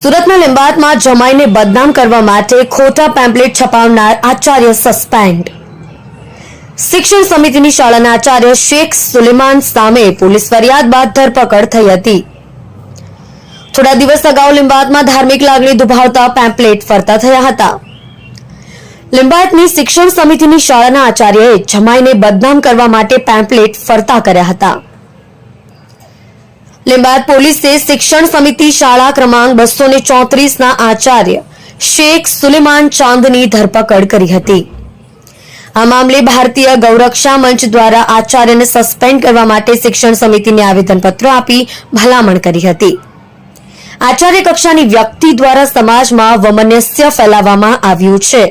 સુરતના લીંબાયતમાં જમાઈને બદનામ કરવા માટે ખોટા પેમ્પલેટ છપાવનાર આચાર્ય સસ્પેન્ડ। શિક્ષણ સમિતિની શાળાના આચાર્ય શેખ સુલેમાન સામે પોલીસ ફરિયાદ બાદ ધરપકડ થઈ હતી। થોડા દિવસ અગાઉ લીંબાયતમાં ધાર્મિક લાગણી દુભાવતા પેમ્પલેટ ફરતા થયા હતા। લીંબાયતની શિક્ષણ સમિતિની શાળાના આચાર્યએ જમાઈને બદનામ કરવા માટે પેમ્પલેટ ફરતા કર્યા હતા। લીંબાયત પોલીસે શિક્ષણ સમિતિ શાળા ક્રમાંક 234 આચાર્ય શેખ સુલેમાન ચાંદની ધરપકડ કરી હતી। આ મામલે ભારતીય ગૌરક્ષા મંચ દ્વારા આચાર્યને સસ્પેન્ડ કરવા માટે શિક્ષણ સમિતિને આવેદનપત્ર આપી ભલામણ કરી હતી। આચાર્ય કક્ષાની વ્યક્તિ દ્વારા સમાજમાં વમનસ્ય ફેલાવવામાં આવ્યું છે।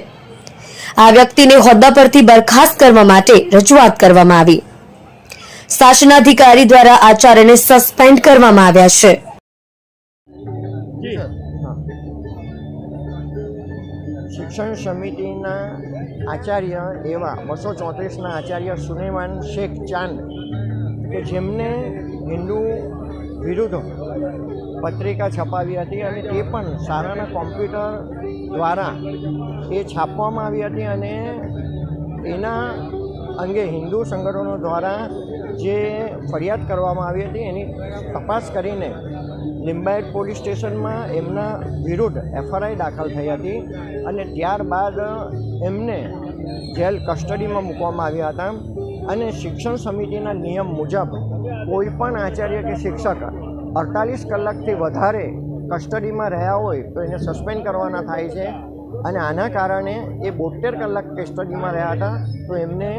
આ વ્યક્તિને હોદ્દા પરથી બરખાસ્ત કરવા માટે રજૂઆત કરવામાં આવી। શાસનાધિકારી દ્વારા આચાર્યને સસ્પેન્ડ કરવામાં આવ્યા છે। શિક્ષણ સમિતિના આચાર્ય એવા 234ના આચાર્ય સુલેમાન શેખ ચાંદ કે જેમને હિન્દુ વિરુદ્ધ પત્રિકા છપાવી હતી અને તે પણ શાળાના કોમ્પ્યુટર દ્વારા એ છાપવામાં આવી હતી અને એના અંગે હિન્દુ સંગઠનો દ્વારા જે ફરિયાદ કરવામાં આવી હતી એની તપાસ કરીને લીંબાયત પોલીસ સ્ટેશનમાં એમના વિરુદ્ધ એફઆરઆઈ દાખલ થઈ હતી અને ત્યારબાદ એમને જેલ કસ્ટડીમાં મૂકવામાં આવ્યા હતા અને શિક્ષણ સમિતિના નિયમ મુજબ કોઈ પણ આચાર્ય કે શિક્ષક 48 કલાકથી વધારે કસ્ટડીમાં રહ્યા હોય તો એને સસ્પેન્ડ કરવાના થાય છે અને આના કારણે એ 72 કલાક કસ્ટડીમાં રહ્યા હતા તો એમને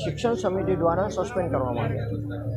શિક્ષણ સમિતિ દ્વારા સસ્પેન્ડ કરવામાં આવ્યા હતા।